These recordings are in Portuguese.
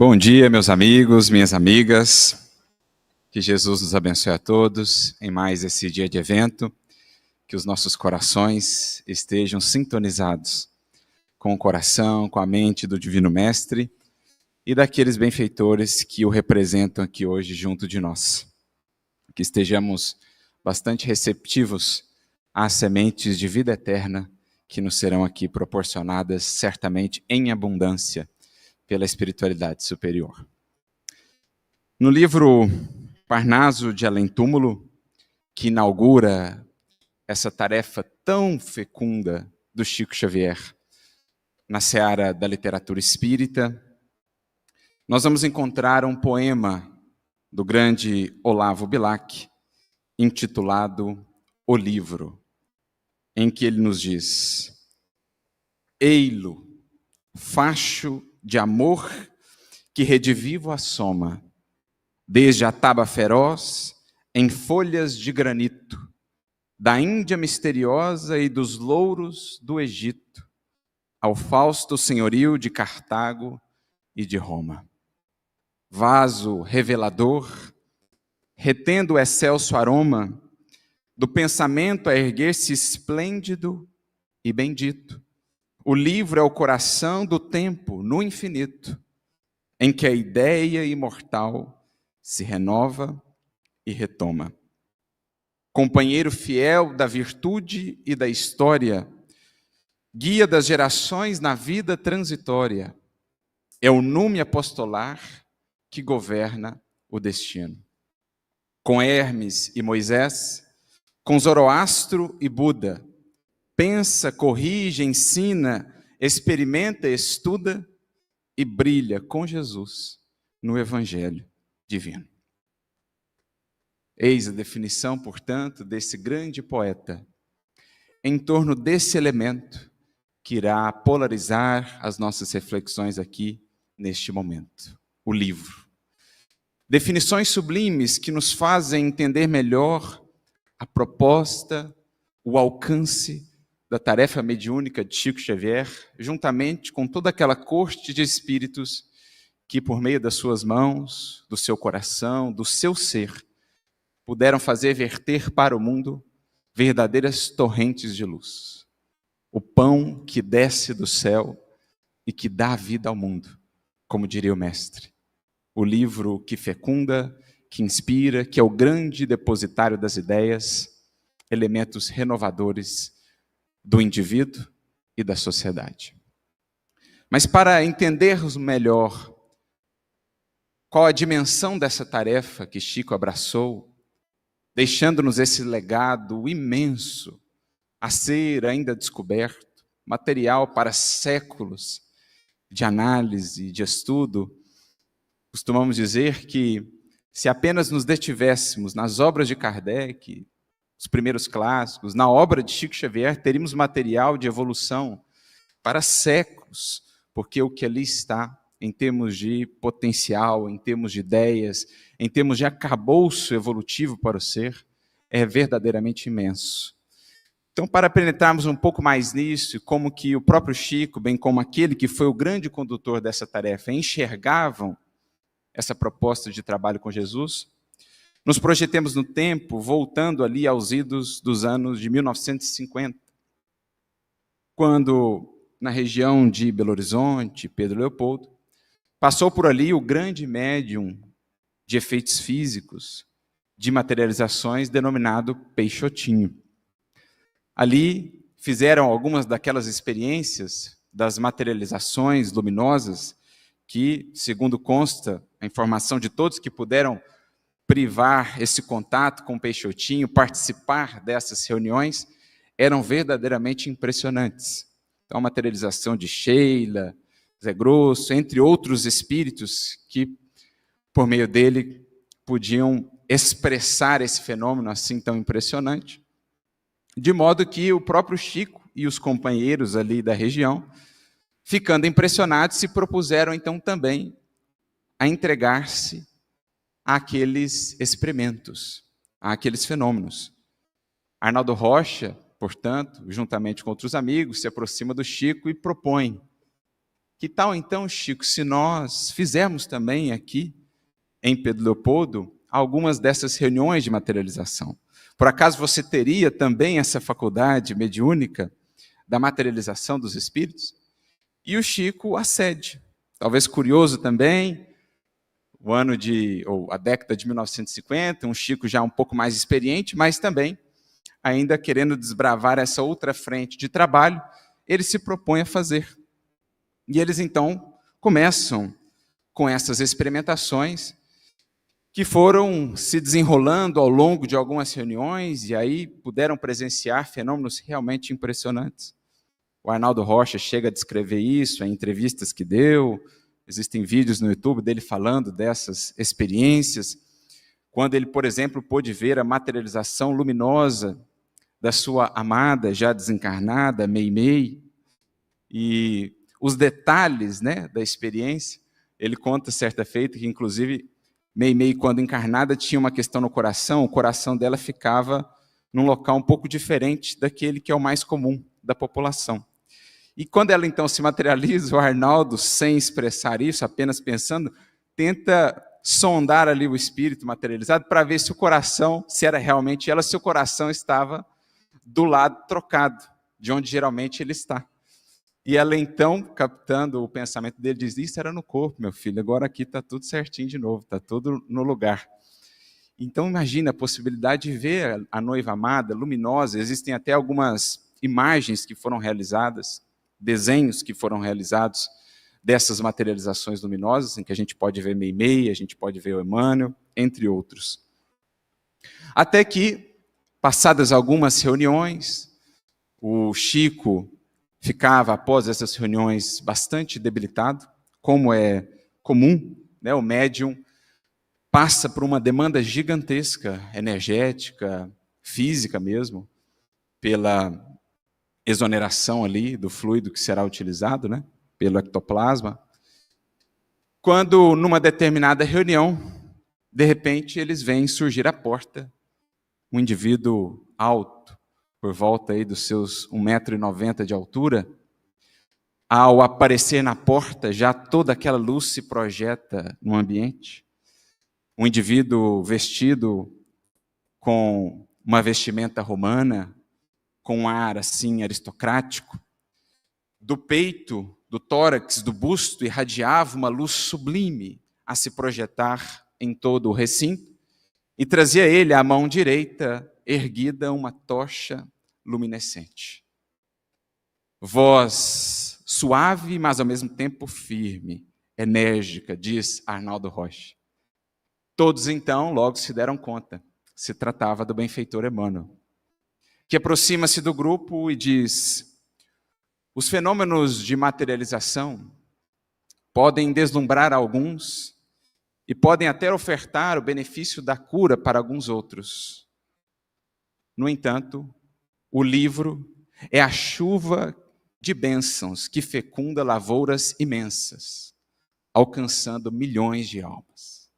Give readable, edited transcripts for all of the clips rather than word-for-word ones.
Bom dia, meus amigos, minhas amigas. Que Jesus nos abençoe a todos em mais esse dia de evento. Que os nossos corações estejam sintonizados com o coração, com a mente do Divino Mestre e daqueles benfeitores que o representam aqui hoje junto de nós. Que estejamos bastante receptivos às sementes de vida eterna que nos serão aqui proporcionadas certamente em abundância pela espiritualidade superior. No livro Parnaso de Além Túmulo, que inaugura essa tarefa tão fecunda do Chico Xavier na seara da literatura espírita, nós vamos encontrar um poema do grande Olavo Bilac, intitulado O Livro, em que ele nos diz: Ei-lo, facho de amor que redivivo a soma, desde a taba feroz em folhas de granito, da Índia misteriosa e dos louros do Egito, ao fausto senhorio de Cartago e de Roma. Vaso revelador, retendo o excelso aroma do pensamento a erguer-se esplêndido e bendito. O livro é o coração do tempo no infinito, em que a ideia imortal se renova e retoma. Companheiro fiel da virtude e da história, guia das gerações na vida transitória, é o nume apostolar que governa o destino. Com Hermes e Moisés, com Zoroastro e Buda, pensa, corrige, ensina, experimenta, estuda e brilha com Jesus no Evangelho divino. Eis a definição, portanto, desse grande poeta, em torno desse elemento que irá polarizar as nossas reflexões aqui neste momento, o livro. Definições sublimes que nos fazem entender melhor a proposta, o alcance da tarefa mediúnica de Chico Xavier, juntamente com toda aquela corte de espíritos que, por meio das suas mãos, do seu coração, do seu ser, puderam fazer verter para o mundo verdadeiras torrentes de luz. O pão que desce do céu e que dá vida ao mundo, como diria o mestre. O livro que fecunda, que inspira, que é o grande depositário das ideias, elementos renovadores do indivíduo e da sociedade. Mas para entendermos melhor qual a dimensão dessa tarefa que Chico abraçou, deixando-nos esse legado imenso a ser ainda descoberto, material para séculos de análise, de estudo, costumamos dizer que se apenas nos detivéssemos nas obras de Kardec, os primeiros clássicos, na obra de Chico Xavier, teríamos material de evolução para séculos, porque o que ali está, em termos de potencial, em termos de ideias, em termos de arcabouço evolutivo para o ser, é verdadeiramente imenso. Então, para penetrarmos um pouco mais nisso, como que o próprio Chico, bem como aquele que foi o grande condutor dessa tarefa, enxergavam essa proposta de trabalho com Jesus, nos projetemos no tempo, voltando ali aos idos dos anos de 1950, quando, na região de Belo Horizonte, Pedro Leopoldo, passou por ali o grande médium de efeitos físicos, de materializações, denominado Peixotinho. Ali fizeram algumas daquelas experiências das materializações luminosas que, segundo consta a informação de todos que puderam privar esse contato com o Peixotinho, participar dessas reuniões, eram verdadeiramente impressionantes. Então, a materialização de Sheila, Zé Grosso, entre outros espíritos que, por meio dele, podiam expressar esse fenômeno assim tão impressionante, de modo que o próprio Chico e os companheiros ali da região, ficando impressionados, se propuseram então também a entregar-se àqueles experimentos, àqueles fenômenos. Arnaldo Rocha, portanto, juntamente com outros amigos, se aproxima do Chico e propõe Que tal então, Chico, se nós fizermos também aqui, em Pedro Leopoldo, algumas dessas reuniões de materialização? Por acaso você teria também essa faculdade mediúnica da materialização dos espíritos? E o Chico acede. Talvez curioso também, a década de 1950, um Chico já um pouco mais experiente, mas também ainda querendo desbravar essa outra frente de trabalho, ele se propõe a fazer. E eles então começam com essas experimentações que foram se desenrolando ao longo de algumas reuniões e aí puderam presenciar fenômenos realmente impressionantes. O Arnaldo Rocha chega a descrever isso em entrevistas que deu, existem vídeos no YouTube dele falando dessas experiências, quando ele, por exemplo, pôde ver a materialização luminosa da sua amada, já desencarnada, Meimei, e os detalhes, né, da experiência. Ele conta certa feita que, inclusive, Meimei, quando encarnada, tinha uma questão no coração, o coração dela ficava num local um pouco diferente daquele que é o mais comum da população. E quando ela então se materializa, o Arnaldo, sem expressar isso, apenas pensando, tenta sondar ali o espírito materializado para ver se o coração, se era realmente ela, se o coração estava do lado trocado, de onde geralmente ele está. E ela então, captando o pensamento dele, diz: isso era no corpo, meu filho, agora aqui está tudo certinho de novo, está tudo no lugar. Então imagina a possibilidade de ver a noiva amada, luminosa. Existem até algumas imagens que foram realizadas, desenhos que foram realizados dessas materializações luminosas, em que a gente pode ver Meimei, a gente pode ver o Emmanuel, entre outros. Até que, passadas algumas reuniões, o Chico ficava, após essas reuniões, bastante debilitado, como é comum, né? O médium passa por uma demanda gigantesca, energética, física mesmo, pela exoneração ali do fluido que será utilizado, né? Pelo ectoplasma. Quando, numa determinada reunião, de repente, eles veem surgir à porta um indivíduo alto, por volta aí dos seus 1,90 m de altura. Ao aparecer na porta, já toda aquela luz se projeta no ambiente. Um indivíduo vestido com uma vestimenta romana, com um ar assim aristocrático. Do peito, do tórax, do busto, irradiava uma luz sublime a se projetar em todo o recinto, e trazia ele à mão direita erguida uma tocha luminescente. Voz suave, mas ao mesmo tempo firme, enérgica, diz Arnaldo Rocha. Todos então logo se deram conta, se tratava do benfeitor Emmanuel, que aproxima-se do grupo e diz: os fenômenos de materialização podem deslumbrar alguns e podem até ofertar o benefício da cura para alguns outros. No entanto, o livro é a chuva de bênçãos que fecunda lavouras imensas, alcançando milhões de almas.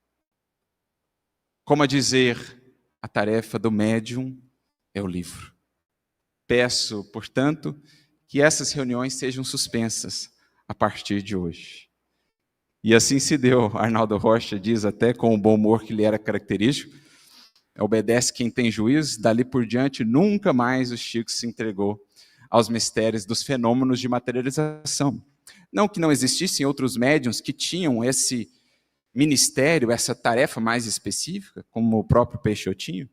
Como a dizer, a tarefa do médium é o livro. Peço, portanto, que essas reuniões sejam suspensas a partir de hoje. E assim se deu. Arnaldo Rocha diz, até com o bom humor que lhe era característico: obedece quem tem juízo. Dali por diante, nunca mais o Chico se entregou aos mistérios dos fenômenos de materialização. Não que não existissem outros médiuns que tinham esse ministério, essa tarefa mais específica, como o próprio Peixotinho.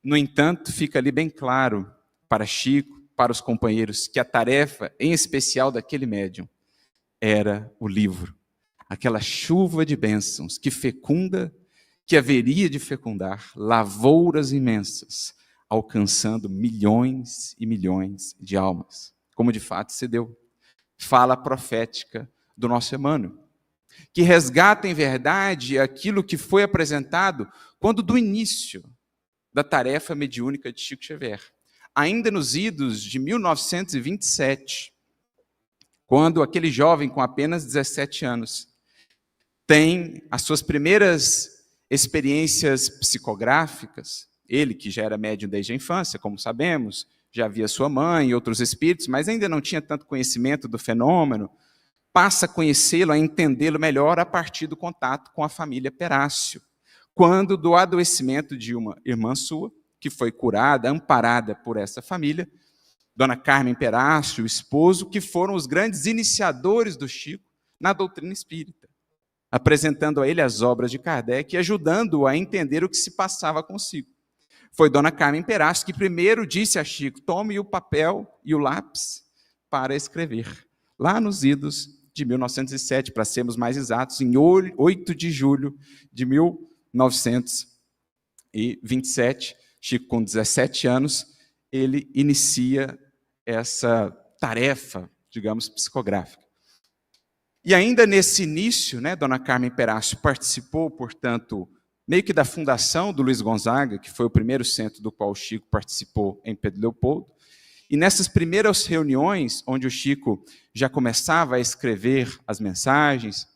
No entanto, fica ali bem claro para Chico, para os companheiros, que a tarefa, em especial daquele médium, era o livro. Aquela chuva de bênçãos que fecunda, que haveria de fecundar lavouras imensas, alcançando milhões e milhões de almas, como de fato se deu. Fala profética do nosso Emmanuel, que resgata em verdade aquilo que foi apresentado quando do início da tarefa mediúnica de Chico Xavier, ainda nos idos de 1927, quando aquele jovem com apenas 17 anos tem as suas primeiras experiências psicográficas. Ele, que já era médium desde a infância, como sabemos, já via sua mãe e outros espíritos, mas ainda não tinha tanto conhecimento do fenômeno, passa a conhecê-lo, a entendê-lo melhor a partir do contato com a família Perácio, quando do adoecimento de uma irmã sua, que foi curada, amparada por essa família, Dona Carmen Perácio, o esposo, que foram os grandes iniciadores do Chico na doutrina espírita, apresentando a ele as obras de Kardec e ajudando-o a entender o que se passava consigo. Foi Dona Carmen Perácio que primeiro disse a Chico: tome o papel e o lápis para escrever. Lá nos idos de 1907, para sermos mais exatos, em 8 de julho de 1927, Chico, com 17 anos, ele inicia essa tarefa, digamos, psicográfica. E ainda nesse início, Dona Carmen Perácio participou, portanto, meio que da fundação do Luiz Gonzaga, que foi o primeiro centro do qual o Chico participou em Pedro Leopoldo. E nessas primeiras reuniões, onde o Chico já começava a escrever as mensagens,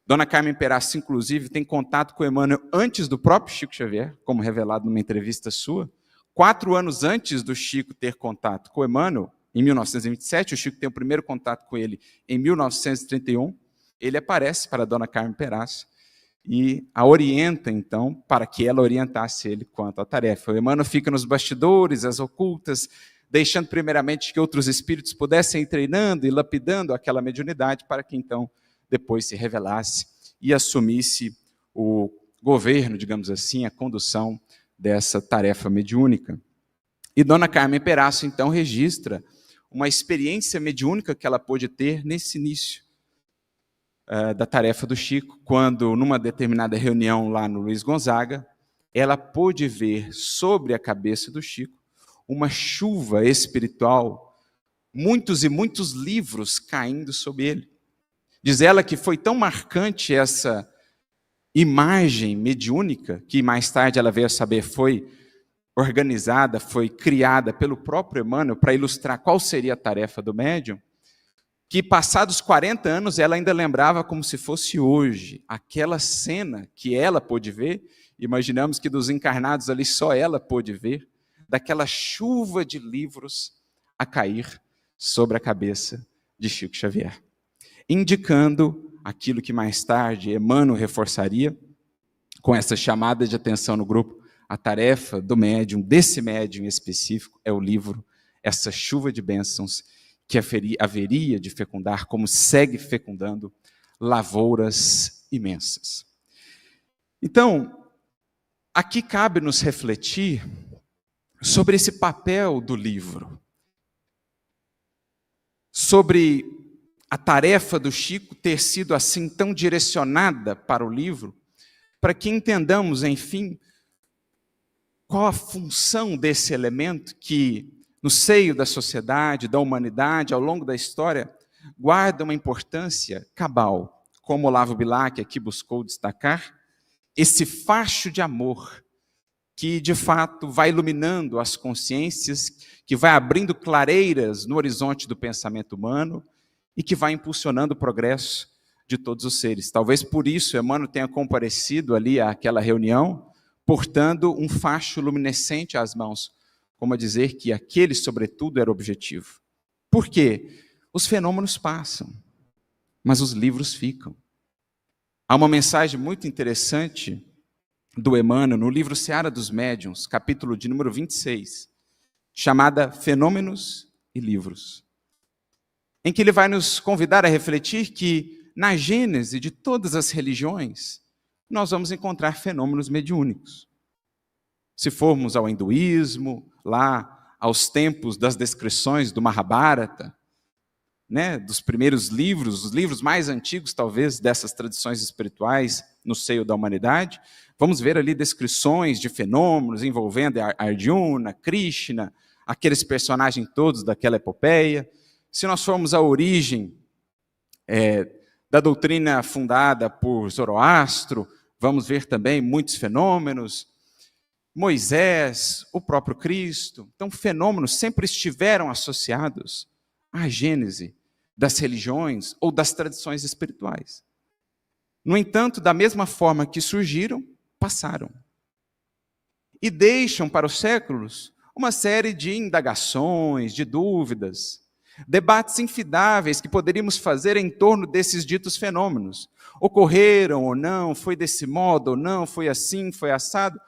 Dona Carmen Perácio, inclusive, tem contato com Emmanuel antes do próprio Chico Xavier, como revelado numa entrevista sua. 4 anos antes do Chico ter contato com Emmanuel, em 1927, o Chico tem o primeiro contato com ele em 1931, ele aparece para Dona Carmen Perácio e a orienta, então, para que ela orientasse ele quanto à tarefa. O Emmanuel fica nos bastidores, as ocultas, deixando primeiramente que outros espíritos pudessem ir treinando e lapidando aquela mediunidade para que, então, depois se revelasse e assumisse o governo, digamos assim, a condução dessa tarefa mediúnica. E Dona Carmen Perácio, então, registra uma experiência mediúnica que ela pôde ter nesse início da tarefa do Chico, quando, numa determinada reunião lá no Luiz Gonzaga, ela pôde ver sobre a cabeça do Chico uma chuva espiritual, muitos e muitos livros caindo sobre ele. Diz ela que foi tão marcante essa imagem mediúnica, que mais tarde ela veio a saber foi organizada, foi criada pelo próprio Emmanuel para ilustrar qual seria a tarefa do médium, que passados 40 anos ela ainda lembrava como se fosse hoje, aquela cena que ela pôde ver, imaginamos que dos encarnados ali só ela pôde ver, daquela chuva de livros a cair sobre a cabeça de Chico Xavier, indicando aquilo que mais tarde Emmanuel reforçaria, com essa chamada de atenção no grupo, a tarefa do médium, desse médium específico, é o livro, essa chuva de bênçãos que haveria de fecundar, como segue fecundando, lavouras imensas. Então, aqui cabe nos refletir sobre esse papel do livro, sobre a tarefa do Chico ter sido assim tão direcionada para o livro, para que entendamos, enfim, qual a função desse elemento que, no seio da sociedade, da humanidade, ao longo da história, guarda uma importância cabal, como Olavo Bilac aqui buscou destacar, esse facho de amor que, de fato, vai iluminando as consciências, que vai abrindo clareiras no horizonte do pensamento humano e que vai impulsionando o progresso de todos os seres. Talvez por isso Emmanuel tenha comparecido ali àquela reunião, portando um facho luminescente às mãos, como a dizer que aquele, sobretudo, era o objetivo. Por quê? Os fenômenos passam, mas os livros ficam. Há uma mensagem muito interessante do Emmanuel no livro Seara dos Médiuns, capítulo de número 26, chamada Fenômenos e Livros, em que ele vai nos convidar a refletir que, na gênese de todas as religiões, nós vamos encontrar fenômenos mediúnicos. Se formos ao hinduísmo, lá aos tempos das descrições do Mahabharata, dos primeiros livros, os livros mais antigos, talvez, dessas tradições espirituais no seio da humanidade, vamos ver ali descrições de fenômenos envolvendo Arjuna, Krishna, aqueles personagens todos daquela epopeia. Se nós formos à origem da doutrina fundada por Zoroastro, vamos ver também muitos fenômenos, Moisés, o próprio Cristo. Então, fenômenos sempre estiveram associados à gênese das religiões ou das tradições espirituais. No entanto, da mesma forma que surgiram, passaram. E deixam para os séculos uma série de indagações, de dúvidas. Debates infidáveis que poderíamos fazer em torno desses ditos fenômenos. Ocorreram ou não, foi desse modo ou não, foi assim, foi assado.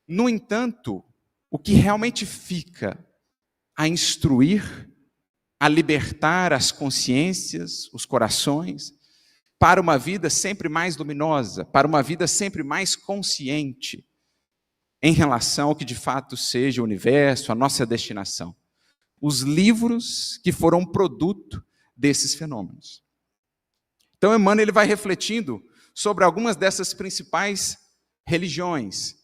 No entanto, o que realmente fica a instruir, a libertar as consciências, os corações, para uma vida sempre mais luminosa, para uma vida sempre mais consciente em relação ao que de fato seja o universo, a nossa destinação. Os livros que foram produto desses fenômenos. Então, Emmanuel ele vai refletindo sobre algumas dessas principais religiões,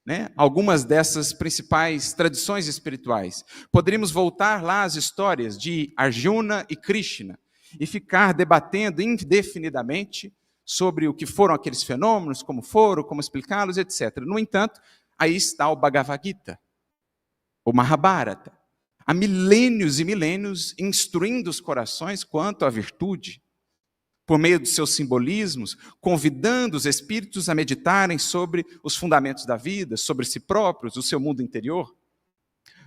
né? Algumas dessas principais tradições espirituais. Poderíamos voltar lá às histórias de Arjuna e Krishna e ficar debatendo indefinidamente sobre o que foram aqueles fenômenos, como foram, como explicá-los, etc. No entanto, aí está o Bhagavad Gita, o Mahabharata, há milênios e milênios instruindo os corações quanto à virtude, por meio dos seus simbolismos, convidando os espíritos a meditarem sobre os fundamentos da vida, sobre si próprios, o seu mundo interior.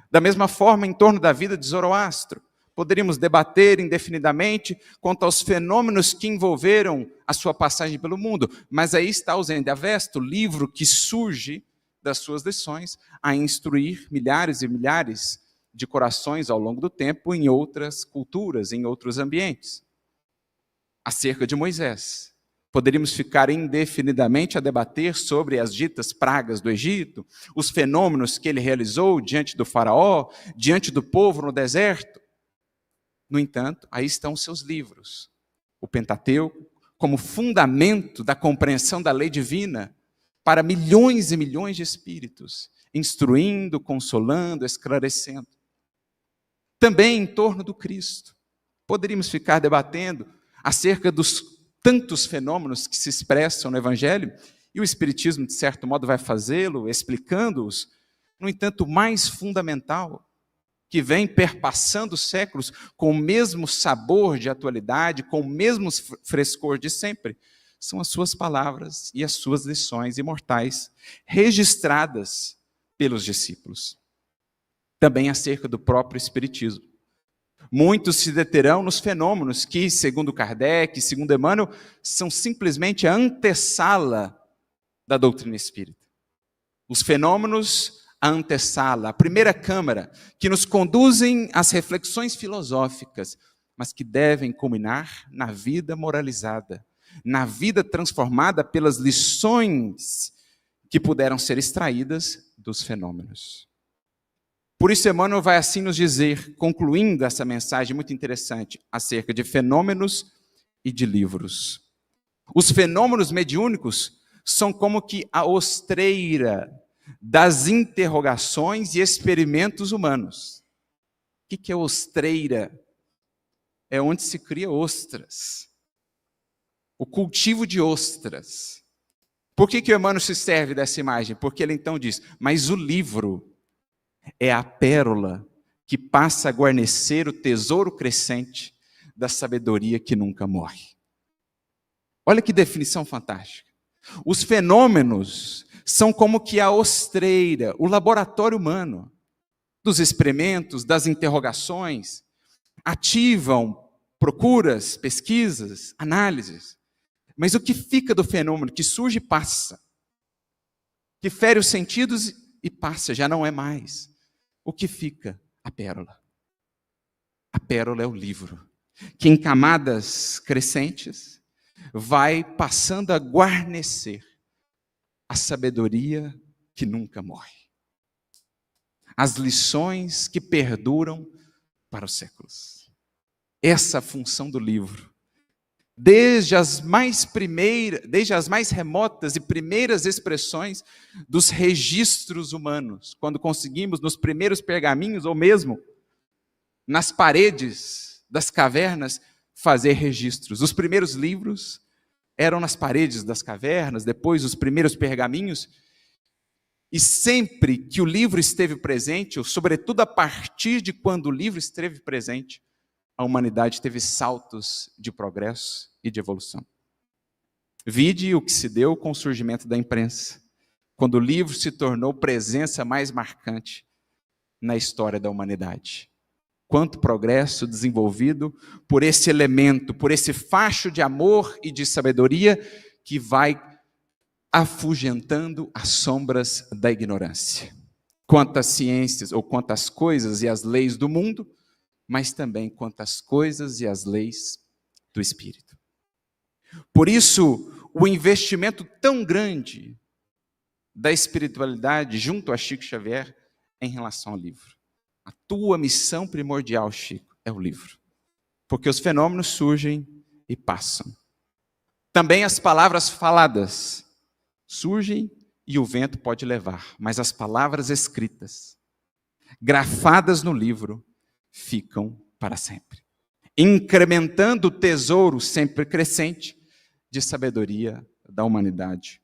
Da mesma forma, em torno da vida de Zoroastro, poderíamos debater indefinidamente quanto aos fenômenos que envolveram a sua passagem pelo mundo, mas aí está o Zend-Avesta, o livro que surge das suas lições, a instruir milhares e milhares de corações ao longo do tempo em outras culturas, em outros ambientes. Acerca de Moisés, poderíamos ficar indefinidamente a debater sobre as ditas pragas do Egito, os fenômenos que ele realizou diante do faraó, diante do povo no deserto. No entanto, aí estão os seus livros, o Pentateuco, como fundamento da compreensão da lei divina para milhões e milhões de espíritos, instruindo, consolando, esclarecendo. Também em torno do Cristo, poderíamos ficar debatendo acerca dos tantos fenômenos que se expressam no Evangelho, e o Espiritismo, de certo modo, vai fazê-lo, explicando-os. No entanto, o mais fundamental, que vem perpassando os séculos com o mesmo sabor de atualidade, com o mesmo frescor de sempre, são as suas palavras e as suas lições imortais, registradas pelos discípulos. Também acerca do próprio Espiritismo. Muitos se deterão nos fenômenos que, segundo Kardec, segundo Emmanuel, são simplesmente a antessala da doutrina espírita. Os fenômenos, a antessala, a primeira câmara, que nos conduzem às reflexões filosóficas, mas que devem culminar na vida moralizada, na vida transformada pelas lições que puderam ser extraídas dos fenômenos. Por isso, Emmanuel vai assim nos dizer, concluindo essa mensagem muito interessante, acerca de fenômenos e de livros. Os fenômenos mediúnicos são como que a ostreira das interrogações e experimentos humanos. O que é ostreira? É onde se cria ostras. O cultivo de ostras. Por que o Emmanuel se serve dessa imagem? Porque ele então diz, mas o livro é a pérola que passa a guarnecer o tesouro crescente da sabedoria que nunca morre. Olha que definição fantástica. Os fenômenos são como que a ostreira, o laboratório humano, dos experimentos, das interrogações, ativam procuras, pesquisas, análises. Mas o que fica do fenômeno que surge e passa, que fere os sentidos e passa, já não é mais. O que fica? A pérola. A pérola é o livro, que em camadas crescentes vai passando a guarnecer a sabedoria que nunca morre. As lições que perduram para os séculos. Essa é a função do livro. Desde as mais remotas e primeiras expressões dos registros humanos, quando conseguimos nos primeiros pergaminhos, ou mesmo nas paredes das cavernas, fazer registros. Os primeiros livros eram nas paredes das cavernas, depois os primeiros pergaminhos, e sempre que o livro esteve presente, ou sobretudo a partir de quando o livro esteve presente, a humanidade teve saltos de progresso e de evolução. Vide o que se deu com o surgimento da imprensa, quando o livro se tornou presença mais marcante na história da humanidade. quanto progresso desenvolvido por esse elemento, por esse facho de amor e de sabedoria que vai afugentando as sombras da ignorância. Quanto às ciências, ou quanto às coisas e às leis do mundo, mas também quanto às coisas e às leis do Espírito. Por isso, o investimento tão grande da espiritualidade junto a Chico Xavier em relação ao livro. A tua missão primordial, Chico, é o livro. Porque os fenômenos surgem e passam. Também as palavras faladas surgem e o vento pode levar, mas as palavras escritas, grafadas no livro, ficam para sempre, incrementando o tesouro sempre crescente de sabedoria da humanidade.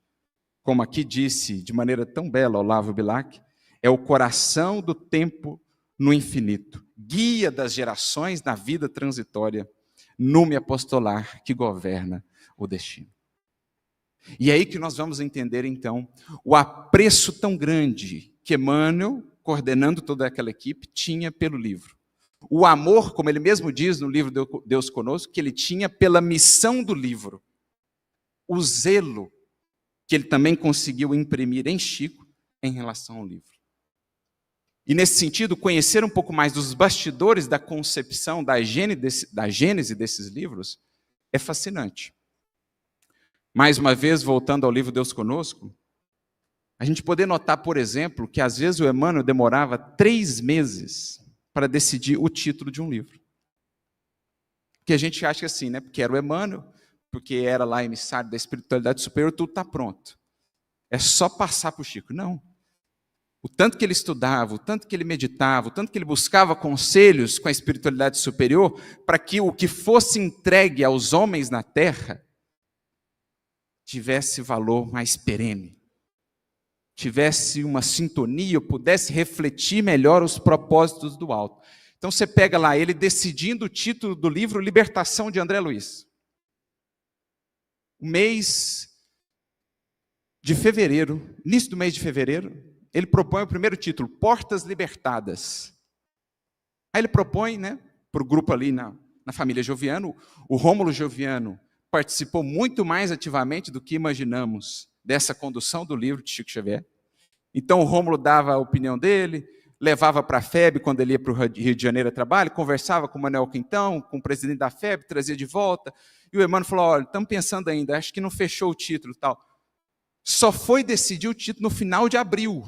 Como aqui disse de maneira tão bela Olavo Bilac, é o coração do tempo no infinito, guia das gerações na vida transitória, nume apostolar que governa o destino. E é aí que nós vamos entender, então, o apreço tão grande que Emmanuel, coordenando toda aquela equipe, tinha pelo livro. O amor, como ele mesmo diz no livro Deus Conosco, que ele tinha pela missão do livro. O zelo que ele também conseguiu imprimir em Chico em relação ao livro. E nesse sentido, conhecer um pouco mais dos bastidores da concepção, da gênese desses livros, é fascinante. Mais uma vez, voltando ao livro Deus Conosco, a gente poder notar, por exemplo, que às vezes o Emmanuel demorava 3 meses para decidir o título de um livro. Porque a gente acha assim, né? Porque era o Emmanuel, porque era lá emissário da espiritualidade superior, tudo está pronto. É só passar para o Chico. Não. O tanto que ele estudava, o tanto que ele meditava, o tanto que ele buscava conselhos com a espiritualidade superior, para que o que fosse entregue aos homens na terra tivesse valor mais perene, tivesse uma sintonia, pudesse refletir melhor os propósitos do alto. Então você pega lá ele decidindo o título do livro Libertação de André Luiz. O mês de fevereiro, início do mês de fevereiro, ele propõe o primeiro título, Portas Libertadas. Aí ele propõe, né, para o grupo ali na família Joviano, o Rômulo Joviano participou muito mais ativamente do que imaginamos dessa condução do livro de Chico Xavier. Então o Rômulo dava a opinião dele, levava para a FEB quando ele ia para o Rio de Janeiro a trabalho, conversava com o Manuel Quintão, com o presidente da FEB, trazia de volta, e o Emmanuel falou, olha, estamos pensando ainda, acho que não fechou o título e tal. Só foi decidir o título no final de abril,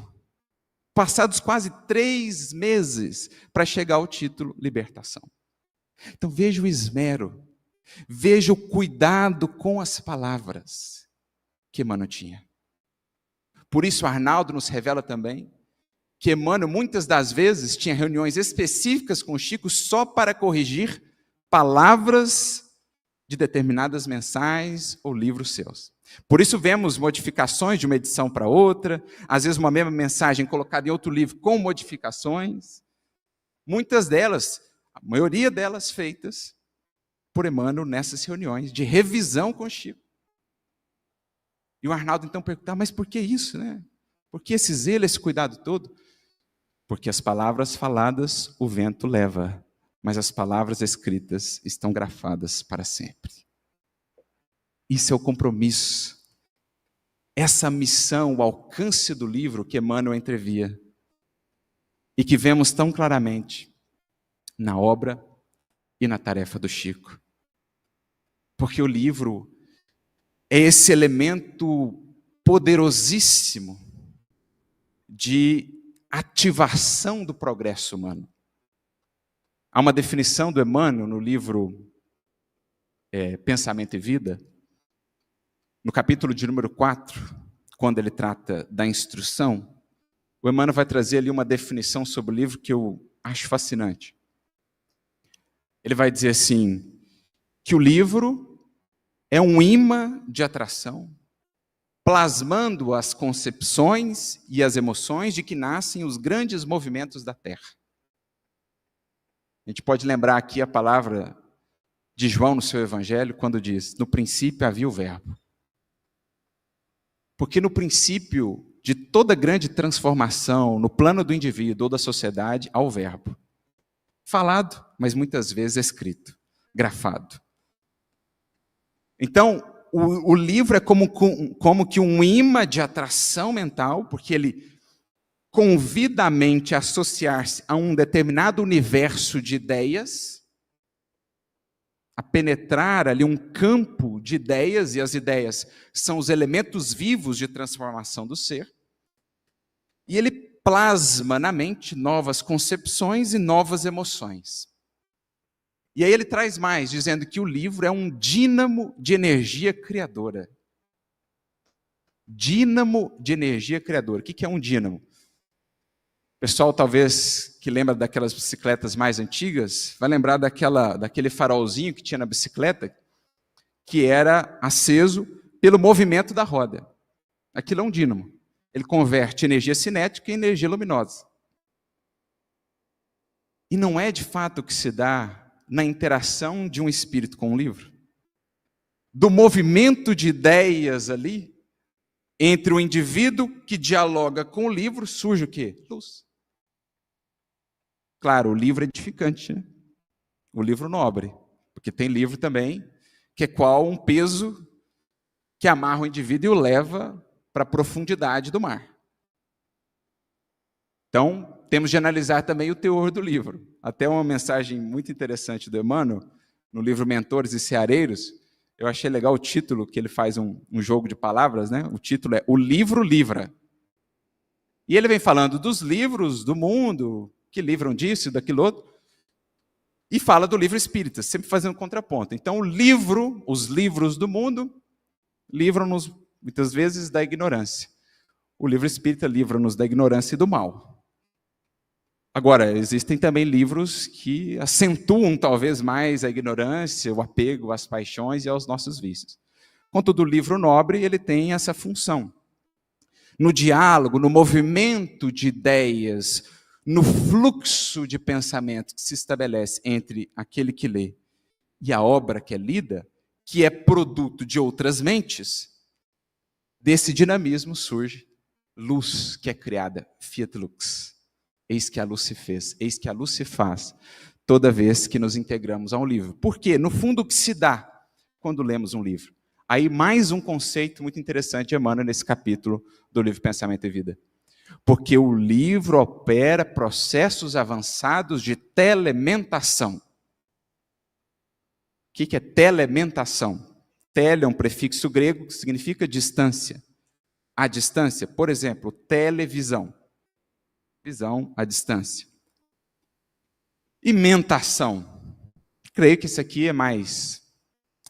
passados quase 3 meses para chegar ao título Libertação. Então veja o esmero, veja o cuidado com as palavras que Emmanuel tinha. Por isso Arnaldo nos revela também que Emmanuel muitas das vezes tinha reuniões específicas com o Chico só para corrigir palavras de determinadas mensagens ou livros seus. Por isso vemos modificações de uma edição para outra, às vezes uma mesma mensagem colocada em outro livro com modificações, muitas delas, a maioria delas feitas por Emmanuel nessas reuniões de revisão com Chico. E o Arnaldo então perguntava, mas por que isso, né? Por que esse zelo, esse cuidado todo? Porque as palavras faladas o vento leva, mas as palavras escritas estão grafadas para sempre. Isso é o compromisso. Essa missão, o alcance do livro que Emmanuel entrevia. E que vemos tão claramente na obra e na tarefa do Chico. Porque o livro é esse elemento poderosíssimo de ativação do progresso humano. Há uma definição do Emmanuel no livro Pensamento e Vida, no capítulo de número 4, quando ele trata da instrução, o Emmanuel vai trazer ali uma definição sobre o livro que eu acho fascinante. Ele vai dizer assim, que o livro é um imã de atração, plasmando as concepções e as emoções de que nascem os grandes movimentos da Terra. A gente pode lembrar aqui a palavra de João no seu Evangelho, quando diz, no princípio havia o Verbo. Porque no princípio de toda grande transformação, no plano do indivíduo ou da sociedade, há o Verbo. falado, mas muitas vezes escrito, grafado. Então, o livro é como que um imã de atração mental, porque ele convida a mente a associar-se a um determinado universo de ideias, a penetrar ali um campo de ideias, e as ideias são os elementos vivos de transformação do ser, e ele plasma na mente novas concepções e novas emoções. E aí ele traz mais, dizendo que o livro é um dínamo de energia criadora. Dínamo de energia criadora. O que é um dínamo? O pessoal, talvez, que lembra daquelas bicicletas mais antigas, vai lembrar daquele farolzinho que tinha na bicicleta, que era aceso pelo movimento da roda. Aquilo é um dínamo. Ele converte energia cinética em energia luminosa. E não é de fato o que se dá na interação de um espírito com um livro. Do movimento de ideias ali, entre o indivíduo que dialoga com o livro, surge o quê? Luz. Claro, o livro é edificante, né? O livro nobre. Porque tem livro também que é qual um peso que amarra o indivíduo e o leva para a profundidade do mar. Então, temos de analisar também o teor do livro. Até uma mensagem muito interessante do Emmanuel, no livro Mentores e Ceareiros, eu achei legal o título, que ele faz um jogo de palavras, né? O título é O Livro Livra. E ele vem falando dos livros do mundo, que livram disso, daquilo outro, e fala do livro espírita, sempre fazendo contraponto. Então, os livros do mundo, livram-nos, muitas vezes, da ignorância. O livro espírita livra-nos da ignorância e do mal. Agora, existem também livros que acentuam talvez mais a ignorância, o apego às paixões e aos nossos vícios. Contudo, o livro nobre, ele tem essa função. No diálogo, no movimento de ideias, no fluxo de pensamento que se estabelece entre aquele que lê e a obra que é lida, que é produto de outras mentes, desse dinamismo surge luz que é criada, fiat lux. Eis que a luz se fez, eis que a luz se faz, toda vez que nos integramos a um livro. Por quê? No fundo, o que se dá quando lemos um livro? Aí mais um conceito muito interessante de Emmanuel nesse capítulo do livro Pensamento e Vida. Porque o livro opera processos avançados de telementação. O que é telementação? Tele é um prefixo grego que significa distância. A distância, por exemplo, televisão. Visão à distância. E mentação. Creio que isso aqui é mais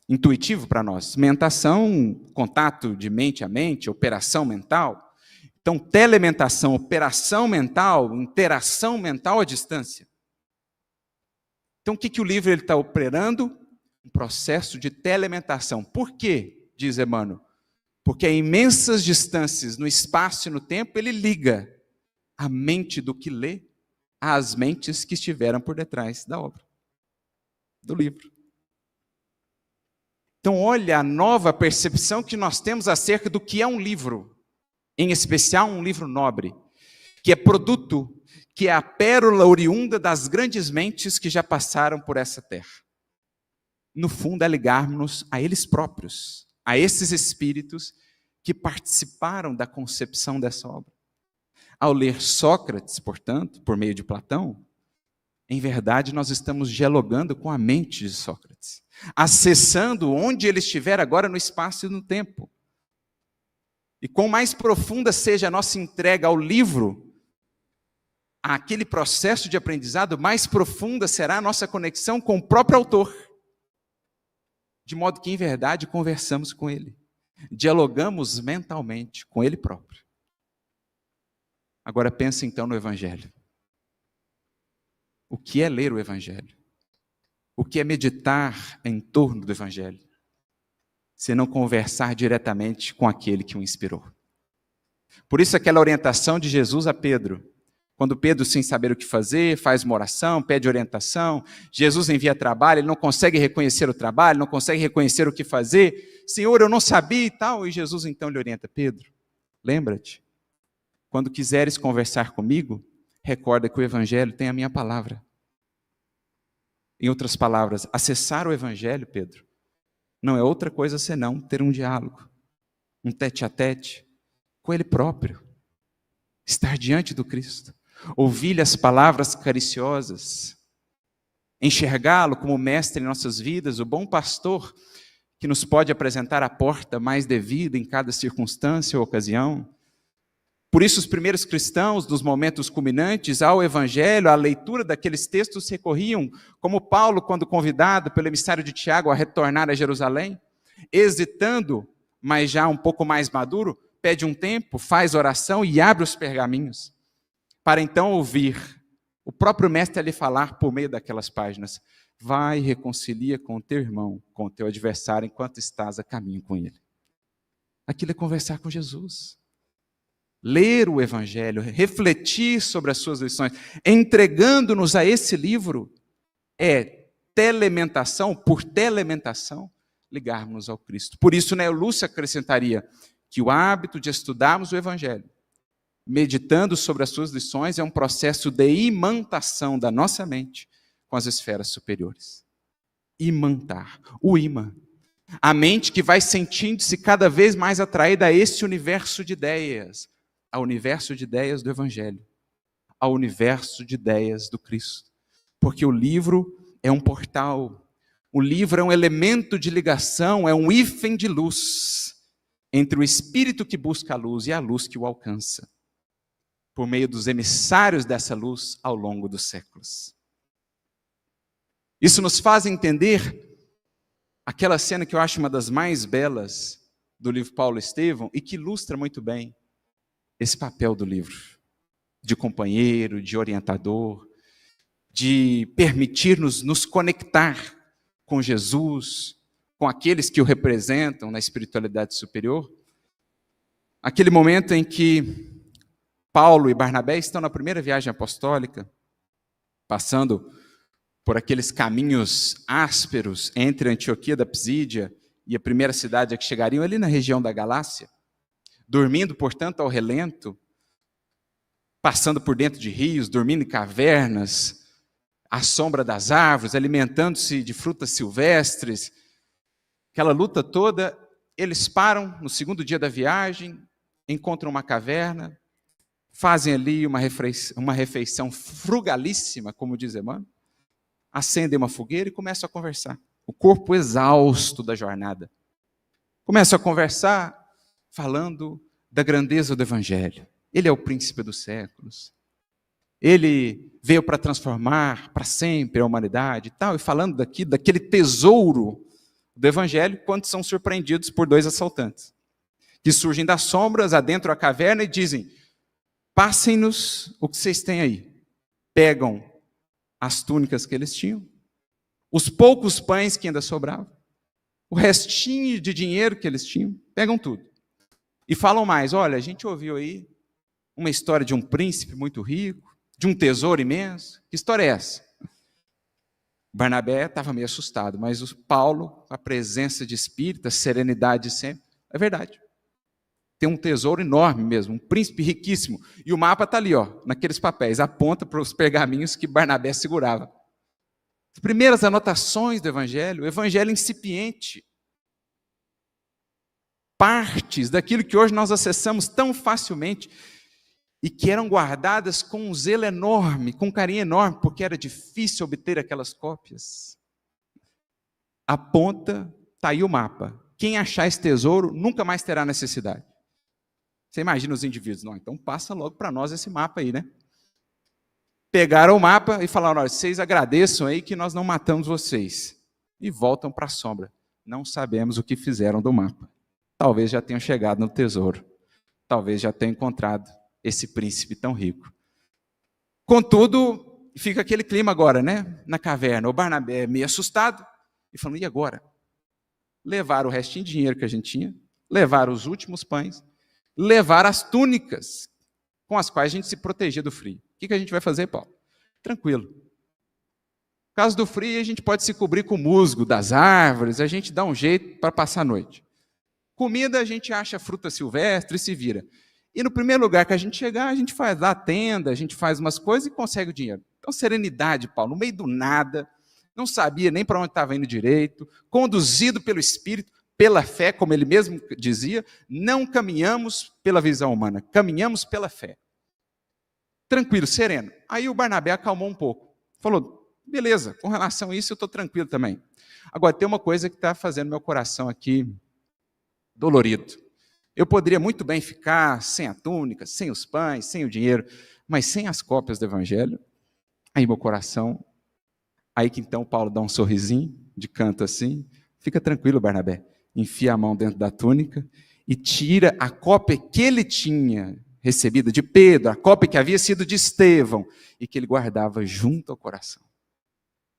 intuitivo para nós. Mentação, contato de mente a mente, operação mental. Então, telementação, operação mental, interação mental à distância. Então, o que o livro está operando? Um processo de telementação. Por quê? Diz Emmanuel. Porque a imensas distâncias no espaço e no tempo, ele liga a mente do que lê às mentes que estiveram por detrás da obra, do livro. Então, olha a nova percepção que nós temos acerca do que é um livro, em especial um livro nobre, que é produto, que é a pérola oriunda das grandes mentes que já passaram por essa terra. No fundo, é ligarmos-nos a eles próprios, a esses espíritos que participaram da concepção dessa obra. Ao ler Sócrates, portanto, por meio de Platão, em verdade nós estamos dialogando com a mente de Sócrates, acessando onde ele estiver agora no espaço e no tempo. E quanto mais profunda seja a nossa entrega ao livro, àquele processo de aprendizado, mais profunda será a nossa conexão com o próprio autor. De modo que, em verdade, conversamos com ele, dialogamos mentalmente com ele próprio. Agora pense então no Evangelho. O que é ler o Evangelho? O que é meditar em torno do Evangelho? Se não conversar diretamente com aquele que o inspirou. Por isso aquela orientação de Jesus a Pedro. Quando Pedro, sem saber o que fazer, faz uma oração, pede orientação, Jesus envia trabalho, ele não consegue reconhecer o trabalho, não consegue reconhecer o que fazer. Senhor, eu não sabia e tal. E Jesus então lhe orienta, Pedro, lembra-te. Quando quiseres conversar comigo, recorda que o Evangelho tem a minha palavra. Em outras palavras, acessar o Evangelho, Pedro, não é outra coisa senão ter um diálogo, um tete-a-tete com Ele próprio. Estar diante do Cristo, ouvir-lhe as palavras cariciosas, enxergá-lo como mestre em nossas vidas, o bom pastor que nos pode apresentar a porta mais devida em cada circunstância ou ocasião. Por isso, os primeiros cristãos, nos momentos culminantes ao Evangelho, à leitura daqueles textos, recorriam, como Paulo, quando convidado pelo emissário de Tiago a retornar a Jerusalém, hesitando, mas já um pouco mais maduro, pede um tempo, faz oração e abre os pergaminhos, para então ouvir o próprio mestre lhe falar por meio daquelas páginas: vai e reconcilia com o teu irmão, com o teu adversário, enquanto estás a caminho com ele. Aquilo é conversar com Jesus. Ler o Evangelho, refletir sobre as suas lições, entregando-nos a esse livro, é telementação, por telementação, ligarmos ao Cristo. Por isso, Neo Lúcio acrescentaria que o hábito de estudarmos o Evangelho, meditando sobre as suas lições, é um processo de imantação da nossa mente com as esferas superiores. Imantar, o imã. A mente que vai sentindo-se cada vez mais atraída a esse universo de ideias, ao universo de ideias do Evangelho, ao universo de ideias do Cristo. Porque o livro é um portal, o livro é um elemento de ligação, é um hífen de luz entre o espírito que busca a luz e a luz que o alcança, por meio dos emissários dessa luz ao longo dos séculos. Isso nos faz entender aquela cena que eu acho uma das mais belas do livro Paulo e Estevão e que ilustra muito bem esse papel do livro, de companheiro, de orientador, de permitir-nos nos conectar com Jesus, com aqueles que o representam na espiritualidade superior. Aquele momento em que Paulo e Barnabé estão na primeira viagem apostólica, passando por aqueles caminhos ásperos entre a Antioquia da Psídia e a primeira cidade a que chegariam, ali na região da Galácia, dormindo, portanto, ao relento, passando por dentro de rios, dormindo em cavernas, à sombra das árvores, alimentando-se de frutas silvestres. Aquela luta toda, eles param no segundo dia da viagem, encontram uma caverna, fazem ali uma refeição frugalíssima, como diz Emmanuel, acendem uma fogueira e começam a conversar. O corpo exausto da jornada. Começam a conversar falando da grandeza do Evangelho. Ele é o príncipe dos séculos. Ele veio para transformar para sempre a humanidade e tal. E falando daquele tesouro do Evangelho, quando são surpreendidos por dois assaltantes, que surgem das sombras, adentram a caverna e dizem: passem-nos o que vocês têm aí. Pegam as túnicas que eles tinham, os poucos pães que ainda sobravam, o restinho de dinheiro que eles tinham, pegam tudo. E falam mais: olha, a gente ouviu aí uma história de um príncipe muito rico, de um tesouro imenso. Que história é essa? Barnabé estava meio assustado, mas o Paulo, a presença de espírito, a serenidade de sempre, é verdade. Tem um tesouro enorme mesmo, um príncipe riquíssimo. E o mapa está ali, ó, naqueles papéis, aponta para os pergaminhos que Barnabé segurava. As primeiras anotações do Evangelho, o Evangelho incipiente. Partes daquilo que hoje nós acessamos tão facilmente e que eram guardadas com um zelo enorme, com um carinho enorme, porque era difícil obter aquelas cópias. Aponta, está aí o mapa. Quem achar esse tesouro nunca mais terá necessidade. Você imagina os indivíduos? Não, então passa logo para nós esse mapa aí, né? Pegaram o mapa e falaram: olha, vocês agradeçam aí que nós não matamos vocês. E voltam para a sombra. Não sabemos o que fizeram do mapa. Talvez já tenham chegado no tesouro. Talvez já tenham encontrado esse príncipe tão rico. Contudo, fica aquele clima agora, né? Na caverna. O Barnabé meio assustado e falando: e agora? Levaram o restinho de dinheiro que a gente tinha, levaram os últimos pães, levaram as túnicas com as quais a gente se protegia do frio. O que a gente vai fazer, Paulo? Tranquilo. No caso do frio, a gente pode se cobrir com o musgo das árvores, a gente dá um jeito para passar a noite. Comida, a gente acha fruta silvestre e se vira. E no primeiro lugar que a gente chegar, a gente faz lá a tenda, a gente faz umas coisas e consegue o dinheiro. Então, serenidade, Paulo, no meio do nada, não sabia nem para onde estava indo direito, conduzido pelo Espírito, pela fé, como ele mesmo dizia, não caminhamos pela visão humana, caminhamos pela fé. Tranquilo, sereno. Aí o Barnabé acalmou um pouco. Falou, beleza, com relação a isso eu estou tranquilo também. Agora, tem uma coisa que está fazendo meu coração aqui dolorido. Eu poderia muito bem ficar sem a túnica, sem os pães, sem o dinheiro, mas sem as cópias do Evangelho, aí meu coração, aí que então Paulo dá um sorrisinho de canto assim, fica tranquilo, Barnabé, enfia a mão dentro da túnica e tira a cópia que ele tinha recebida de Pedro, a cópia que havia sido de Estevão, e que ele guardava junto ao coração,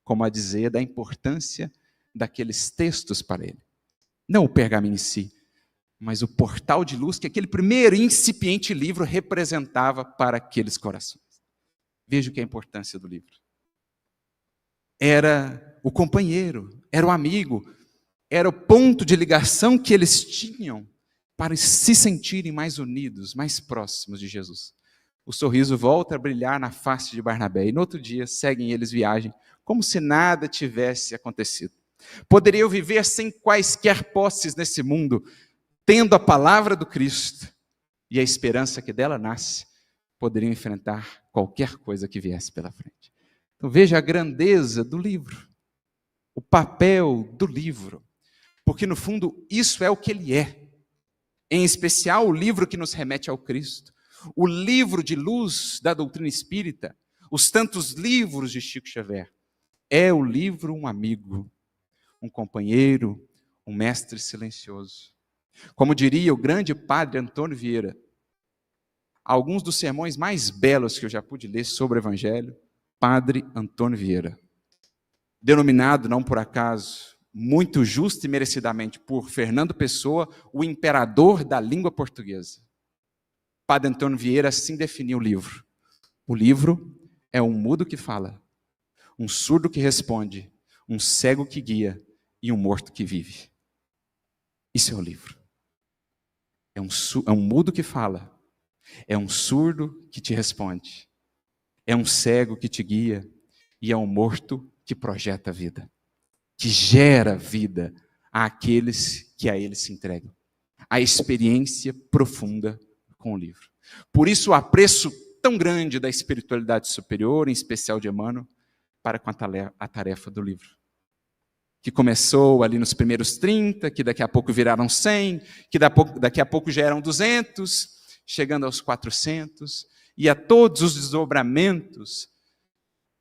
como a dizer da importância daqueles textos para ele. Não o pergaminho em si, mas o portal de luz que aquele primeiro incipiente livro representava para aqueles corações. Veja o que é a importância do livro. Era o companheiro, era o amigo, era o ponto de ligação que eles tinham para se sentirem mais unidos, mais próximos de Jesus. O sorriso volta a brilhar na face de Barnabé e no outro dia seguem eles viagem como se nada tivesse acontecido. Poderia eu viver sem quaisquer posses nesse mundo, tendo a palavra do Cristo e a esperança que dela nasce, poderiam enfrentar qualquer coisa que viesse pela frente. Então veja a grandeza do livro, o papel do livro, porque no fundo isso é o que ele é. Em especial o livro que nos remete ao Cristo, o livro de luz da doutrina espírita, os tantos livros de Chico Xavier. É o livro um amigo, um companheiro, um mestre silencioso. Como diria o grande padre Antônio Vieira, alguns dos sermões mais belos que eu já pude ler sobre o Evangelho, Padre Antônio Vieira, denominado, não por acaso, muito justo e merecidamente por Fernando Pessoa, o imperador da língua portuguesa. Padre Antônio Vieira assim definiu o livro. O livro é um mudo que fala, um surdo que responde, um cego que guia e um morto que vive. Isso é o livro. É um mudo que fala, é um surdo que te responde, é um cego que te guia e é um morto que projeta a vida, que gera vida àqueles que a ele se entregam. A experiência profunda com o livro. Por isso o apreço tão grande da espiritualidade superior, em especial de Emmanuel, para com a tarefa do livro. Que começou ali nos primeiros 30, que daqui a pouco viraram 100, que daqui a pouco já eram 200, chegando aos 400, e a todos os desdobramentos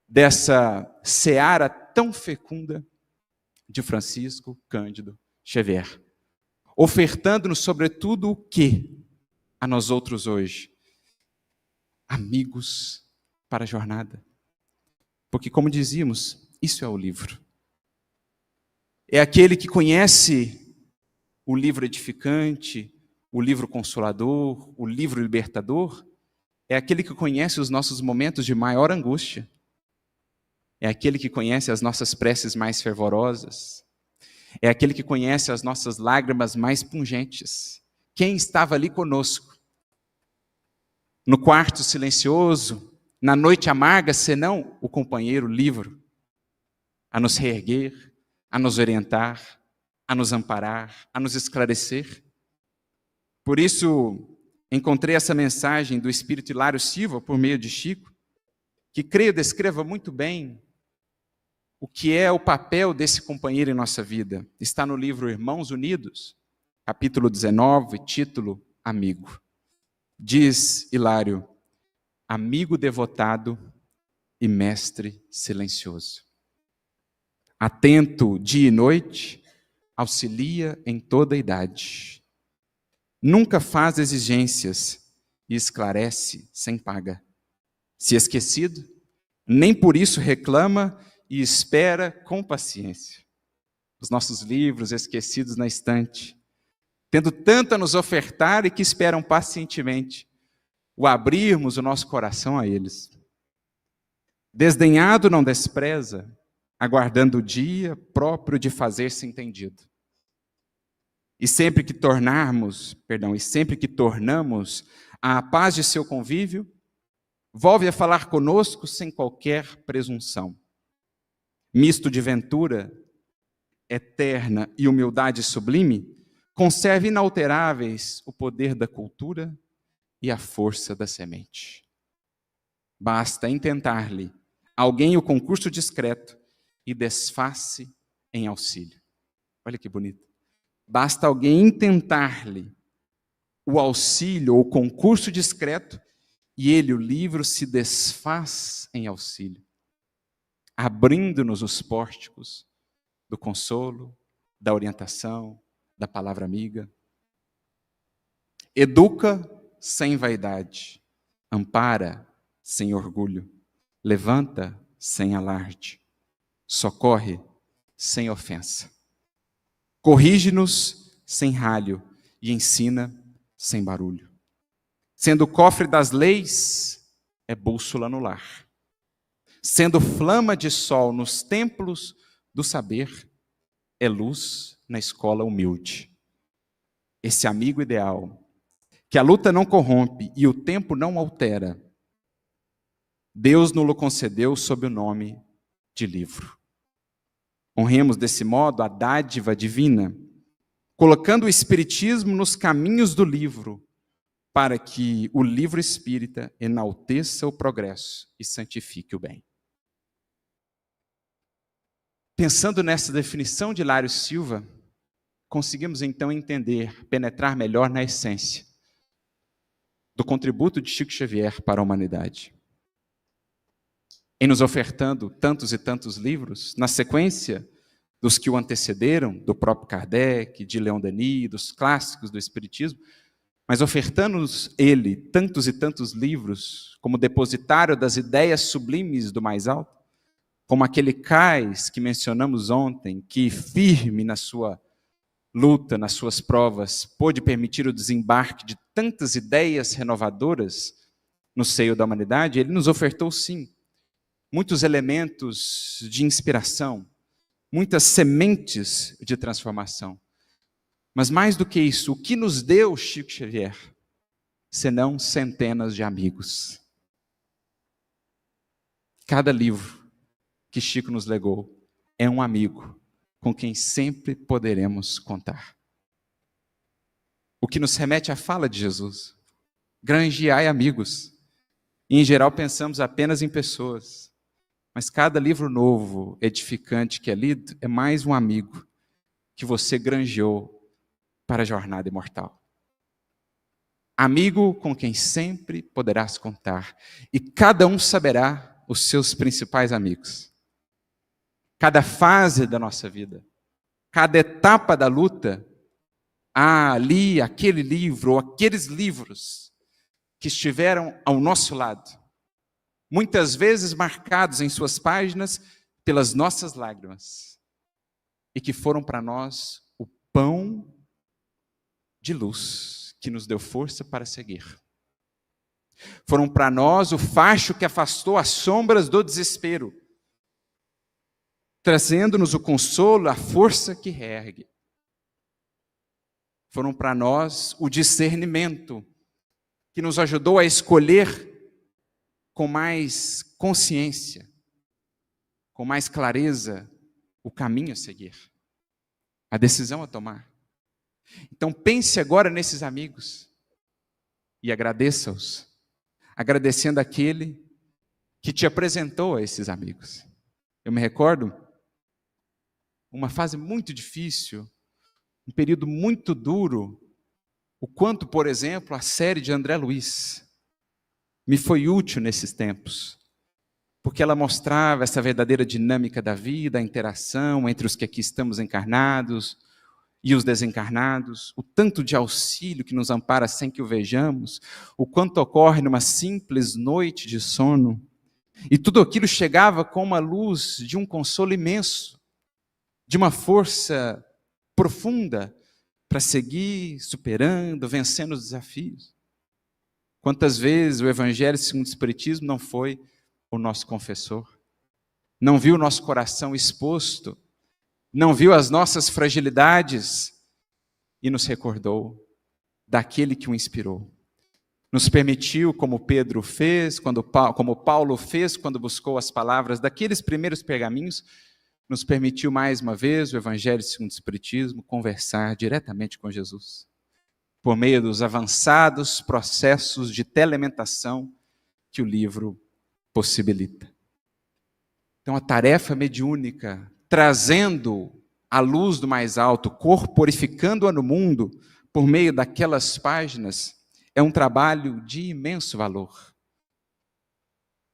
dessa seara tão fecunda de Francisco Cândido Xavier, ofertando-nos sobretudo o que a nós outros hoje? Amigos para a jornada. Porque, como dizíamos, isso é o livro. É aquele que conhece o livro edificante, o livro consolador, o livro libertador, é aquele que conhece os nossos momentos de maior angústia, é aquele que conhece as nossas preces mais fervorosas, é aquele que conhece as nossas lágrimas mais pungentes. Quem estava ali conosco, no quarto silencioso, na noite amarga, senão o companheiro livro, a nos reerguer, a nos orientar, a nos amparar, a nos esclarecer. Por isso, encontrei essa mensagem do Espírito Hilário Silva, por meio de Chico, que creio descreva muito bem o que é o papel desse companheiro em nossa vida. Está no livro Irmãos Unidos, capítulo 19, título Amigo. Diz Hilário, amigo devotado e mestre silencioso. Atento dia e noite, auxilia em toda idade. Nunca faz exigências e esclarece sem paga. Se esquecido, nem por isso reclama e espera com paciência. Os nossos livros esquecidos na estante, tendo tanto a nos ofertar e que esperam pacientemente o abrirmos o nosso coração a eles. Desdenhado não despreza, aguardando o dia próprio de fazer-se entendido. E sempre que tornamos a paz de seu convívio, volve a falar conosco sem qualquer presunção. misto de ventura eterna e humildade sublime, conserve inalteráveis o poder da cultura e a força da semente. Basta intentar-lhe alguém o concurso discreto e desface em auxílio. Olha que bonito. Basta alguém intentar-lhe o auxílio ou concurso discreto e ele, o livro, se desfaz em auxílio, abrindo-nos os pórticos do consolo, da orientação, da palavra amiga. Educa sem vaidade, ampara sem orgulho, levanta sem alarde, socorre sem ofensa, corrige-nos sem ralho e ensina sem barulho. Sendo o cofre das leis, é bússola no lar. Sendo flama de sol nos templos do saber, é luz na escola humilde. Esse amigo ideal, que a luta não corrompe e o tempo não altera, Deus nos concedeu sob o nome de livro. Honremos desse modo a dádiva divina, colocando o Espiritismo nos caminhos do livro, para que o livro espírita enalteça o progresso e santifique o bem. Pensando nessa definição de Hilário Silva, conseguimos então entender, penetrar melhor na essência do contributo de Chico Xavier para a humanidade. Em nos ofertando tantos e tantos livros, na sequência dos que o antecederam, do próprio Kardec, de Leon Denis, dos clássicos do Espiritismo, mas ofertando-nos ele tantos e tantos livros como depositário das ideias sublimes do mais alto, como aquele cais que mencionamos ontem, que firme na sua luta, nas suas provas, pôde permitir o desembarque de tantas ideias renovadoras no seio da humanidade, ele nos ofertou sim muitos elementos de inspiração, muitas sementes de transformação. Mas mais do que isso, o que nos deu Chico Xavier, senão centenas de amigos? Cada livro que Chico nos legou é um amigo com quem sempre poderemos contar. O que nos remete à fala de Jesus: granjeai amigos. E, em geral, pensamos apenas em pessoas. Mas cada livro novo, edificante que é lido, é mais um amigo que você granjeou para a jornada imortal. Amigo com quem sempre poderás contar. E cada um saberá os seus principais amigos. Cada fase da nossa vida, cada etapa da luta, há ali aquele livro ou aqueles livros que estiveram ao nosso lado, muitas vezes marcados em suas páginas pelas nossas lágrimas, e que foram para nós o pão de luz que nos deu força para seguir. Foram para nós o facho que afastou as sombras do desespero, trazendo-nos o consolo, a força que reergue. Foram para nós o discernimento, que nos ajudou a escolher com mais consciência, com mais clareza, o caminho a seguir, a decisão a tomar. Então pense agora nesses amigos e agradeça-os, agradecendo aquele que te apresentou a esses amigos. Eu me recordo uma fase muito difícil, um período muito duro, o quanto, por exemplo, a série de André Luiz me foi útil nesses tempos, porque ela mostrava essa verdadeira dinâmica da vida, a interação entre os que aqui estamos encarnados e os desencarnados, o tanto de auxílio que nos ampara sem que o vejamos, o quanto ocorre numa simples noite de sono, e tudo aquilo chegava com uma luz de um consolo imenso, de uma força profunda para seguir superando, vencendo os desafios. Quantas vezes o Evangelho segundo o Espiritismo não foi o nosso confessor, não viu o nosso coração exposto, não viu as nossas fragilidades e nos recordou daquele que o inspirou. Nos permitiu, como Pedro fez, como Paulo fez, quando buscou as palavras daqueles primeiros pergaminhos, nos permitiu mais uma vez, o Evangelho segundo o Espiritismo, conversar diretamente com Jesus, por meio dos avançados processos de telementação que o livro possibilita. Então, a tarefa mediúnica, trazendo a luz do mais alto, corporificando-a no mundo, por meio daquelas páginas, é um trabalho de imenso valor,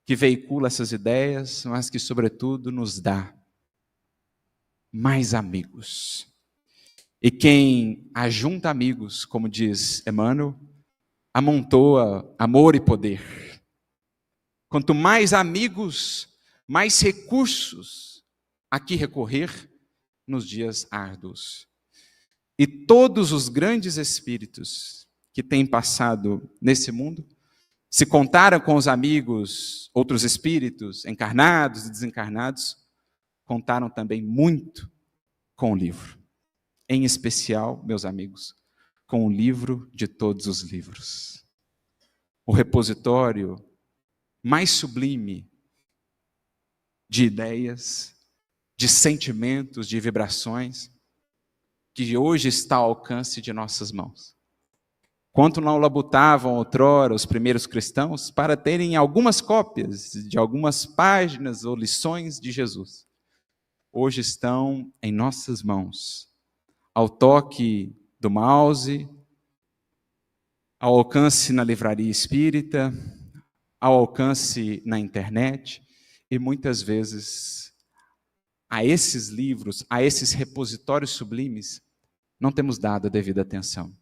que veicula essas ideias, mas que, sobretudo, nos dá mais amigos. E quem ajunta amigos, como diz Emmanuel, amontoa amor e poder. Quanto mais amigos, mais recursos a que recorrer nos dias árduos. E todos os grandes espíritos que têm passado nesse mundo, se contaram com os amigos, outros espíritos, encarnados e desencarnados, contaram também muito com o livro. Em especial, meus amigos, com o livro de todos os livros. O repositório mais sublime de ideias, de sentimentos, de vibrações, que hoje está ao alcance de nossas mãos. Quanto não labutavam outrora os primeiros cristãos para terem algumas cópias de algumas páginas ou lições de Jesus, hoje estão em nossas mãos, ao toque do mouse, ao alcance na livraria espírita, ao alcance na internet, e muitas vezes a esses livros, a esses repositórios sublimes, não temos dado a devida atenção.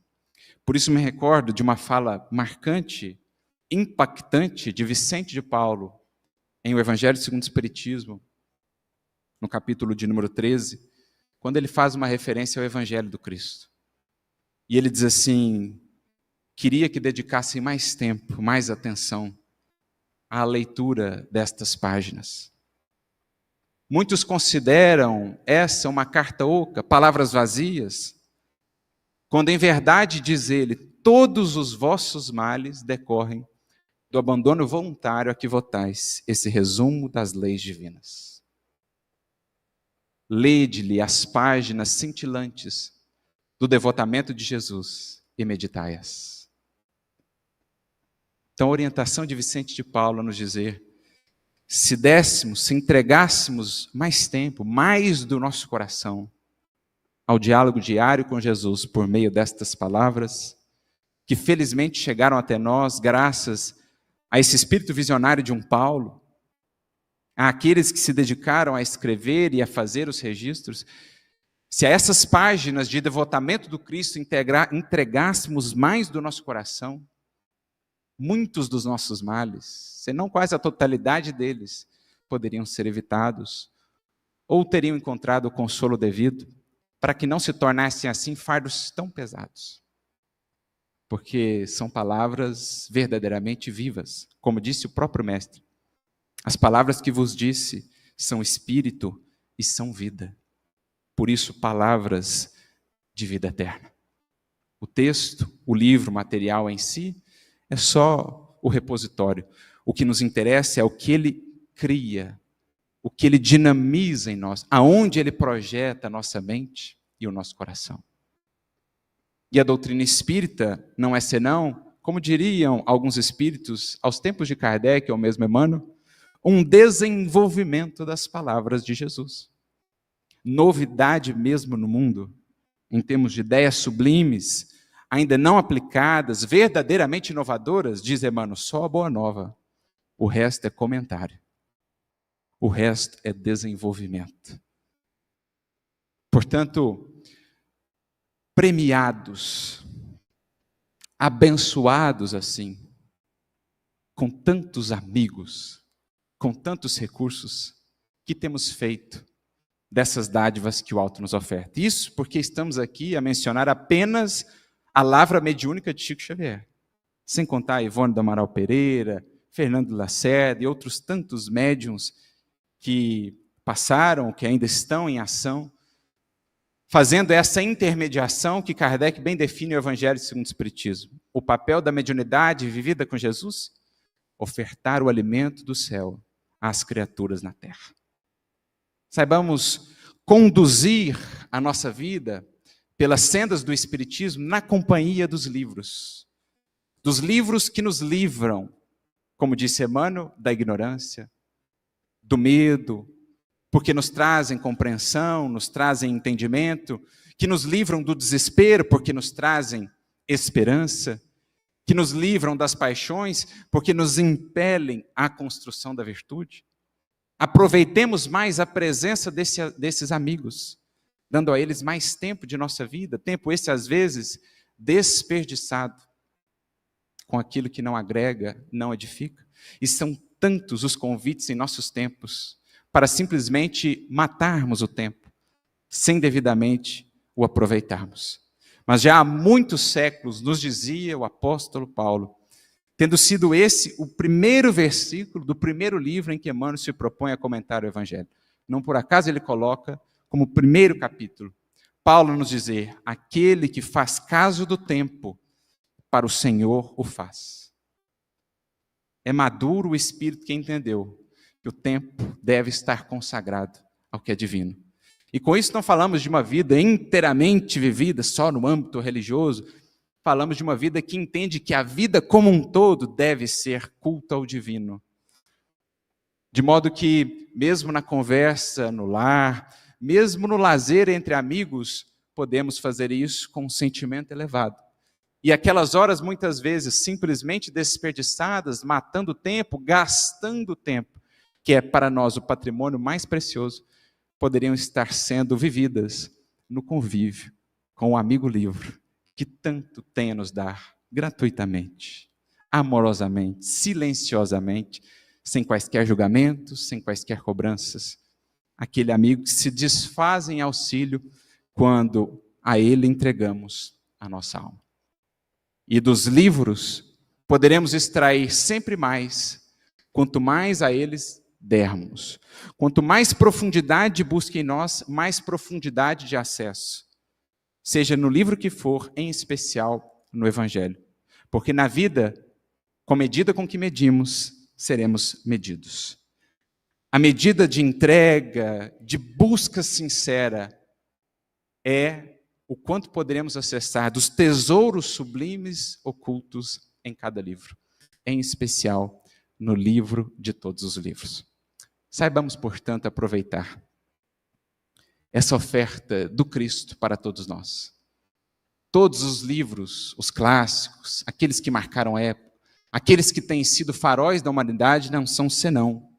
Por isso me recordo de uma fala marcante, impactante, de Vicente de Paulo, em O Evangelho segundo o Espiritismo, no capítulo de número 13, quando ele faz uma referência ao Evangelho do Cristo. E ele diz assim: queria que dedicassem mais tempo, mais atenção à leitura destas páginas. Muitos consideram essa uma carta oca, palavras vazias, quando em verdade, diz ele, todos os vossos males decorrem do abandono voluntário a que votais esse resumo das leis divinas. Lede-lhe as páginas cintilantes do devotamento de Jesus e meditai-as. Então, a orientação de Vicente de Paulo a nos dizer, se dessemos, se entregássemos mais tempo, mais do nosso coração, ao diálogo diário com Jesus por meio destas palavras, que felizmente chegaram até nós graças a esse espírito visionário de um Paulo, àqueles que se dedicaram a escrever e a fazer os registros, se a essas páginas de devotamento do Cristo entregássemos mais do nosso coração, muitos dos nossos males, se não quase a totalidade deles, poderiam ser evitados, ou teriam encontrado o consolo devido, para que não se tornassem assim fardos tão pesados. Porque são palavras verdadeiramente vivas, como disse o próprio Mestre. As palavras que vos disse são espírito e são vida. Por isso, palavras de vida eterna. O texto, o livro, o material em si, é só o repositório. O que nos interessa é o que ele cria, o que ele dinamiza em nós, aonde ele projeta a nossa mente e o nosso coração. E a doutrina espírita não é senão, como diriam alguns espíritos, aos tempos de Kardec, ou mesmo Emmanuel, um desenvolvimento das palavras de Jesus. Novidade mesmo no mundo, em termos de ideias sublimes, ainda não aplicadas, verdadeiramente inovadoras, diz Emmanuel, só a boa nova. O resto é comentário. O resto é desenvolvimento. Portanto, premiados, abençoados assim, com tantos amigos, com tantos recursos, que temos feito dessas dádivas que o alto nos oferta. Isso porque estamos aqui a mencionar apenas a lavra mediúnica de Chico Xavier, sem contar Ivone do Amaral Pereira, Fernando Lacerda e outros tantos médiuns que passaram, que ainda estão em ação, fazendo essa intermediação que Kardec bem define no Evangelho segundo o Espiritismo. O papel da mediunidade vivida com Jesus? Ofertar o alimento do céu às criaturas na terra. saibamos conduzir a nossa vida pelas sendas do Espiritismo na companhia dos livros que nos livram, como disse Emmanuel, da ignorância, do medo, porque nos trazem compreensão, nos trazem entendimento, que nos livram do desespero, porque nos trazem esperança, que nos livram das paixões, porque nos impelem à construção da virtude. Aproveitemos mais a presença desses amigos, dando a eles mais tempo de nossa vida, tempo esse às vezes desperdiçado com aquilo que não agrega, não edifica. E são tantos os convites em nossos tempos para simplesmente matarmos o tempo, sem devidamente o aproveitarmos. Mas já há muitos séculos, nos dizia o apóstolo Paulo, tendo sido esse o primeiro versículo do primeiro livro em que Emmanuel se propõe a comentar o Evangelho. Não por acaso ele coloca como primeiro capítulo, Paulo nos dizer, aquele que faz caso do tempo, para o Senhor o faz. É maduro o espírito que entendeu que o tempo deve estar consagrado ao que é divino. E com isso não falamos de uma vida inteiramente vivida só no âmbito religioso, falamos de uma vida que entende que a vida como um todo deve ser culto ao divino. De modo que, mesmo na conversa, no lar, mesmo no lazer entre amigos, podemos fazer isso com um sentimento elevado. E aquelas horas, muitas vezes, simplesmente desperdiçadas, matando o tempo, gastando o tempo, que é para nós o patrimônio mais precioso, poderiam estar sendo vividas no convívio com o amigo livro, que tanto tem a nos dar gratuitamente, amorosamente, silenciosamente, sem quaisquer julgamentos, sem quaisquer cobranças. Aquele amigo que se desfaz em auxílio quando a ele entregamos a nossa alma. E dos livros poderemos extrair sempre mais, quanto mais a eles dermos. Quanto mais profundidade busque em nós, mais profundidade de acesso. Seja no livro que for, em especial no Evangelho. Porque na vida, com a medida com que medimos, seremos medidos. A medida de entrega, de busca sincera, é o quanto poderemos acessar dos tesouros sublimes ocultos em cada livro, em especial no livro de todos os livros. Saibamos, portanto, aproveitar essa oferta do Cristo para todos nós. Todos os livros, os clássicos, aqueles que marcaram a época, aqueles que têm sido faróis da humanidade, não são senão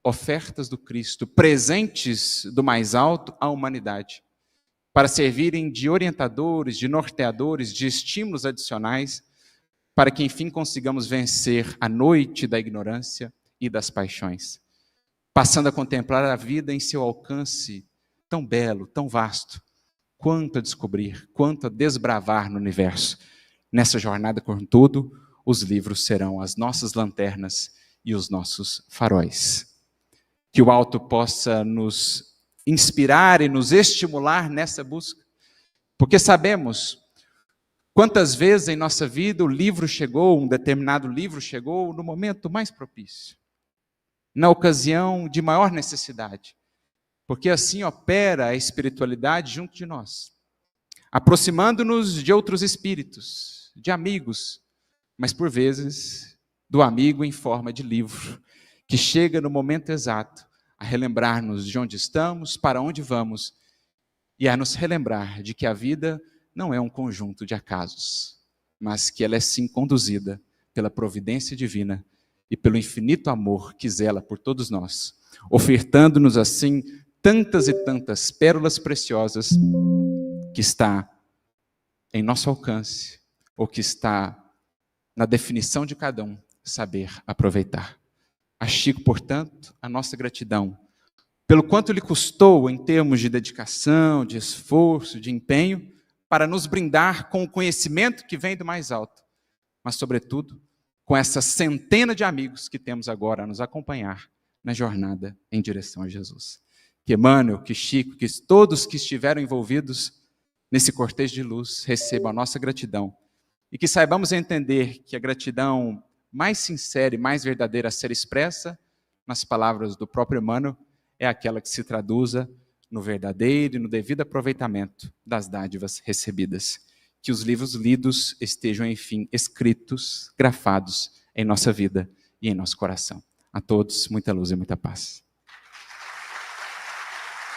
ofertas do Cristo, presentes do mais alto à humanidade, para servirem de orientadores, de norteadores, de estímulos adicionais, para que, enfim, consigamos vencer a noite da ignorância e das paixões, passando a contemplar a vida em seu alcance tão belo, tão vasto, quanto a descobrir, quanto a desbravar no universo. Nessa jornada, contudo, os livros serão as nossas lanternas e os nossos faróis. Que o alto possa nos inspirar e nos estimular nessa busca, porque sabemos quantas vezes em nossa vida o livro chegou, um determinado livro chegou no momento mais propício, na ocasião de maior necessidade, porque assim opera a espiritualidade junto de nós, aproximando-nos de outros espíritos, de amigos, mas por vezes do amigo em forma de livro, que chega no momento exato a relembrar-nos de onde estamos, para onde vamos, e a nos relembrar de que a vida não é um conjunto de acasos, mas que ela é sim conduzida pela providência divina e pelo infinito amor que zela por todos nós, ofertando-nos assim tantas e tantas pérolas preciosas que está em nosso alcance, ou que está na definição de cada um, saber aproveitar. A Chico, portanto, a nossa gratidão, pelo quanto lhe custou em termos de dedicação, de esforço, de empenho, para nos brindar com o conhecimento que vem do mais alto, mas, sobretudo, com essa centena de amigos que temos agora a nos acompanhar na jornada em direção a Jesus. Que Emmanuel, que Chico, que todos que estiveram envolvidos nesse cortejo de luz recebam a nossa gratidão e que saibamos entender que a gratidão mais sincera e mais verdadeira a ser expressa nas palavras do próprio Emmanuel é aquela que se traduza no verdadeiro e no devido aproveitamento das dádivas recebidas. Que os livros lidos estejam, enfim, escritos, grafados em nossa vida e em nosso coração. A todos, muita luz e muita paz.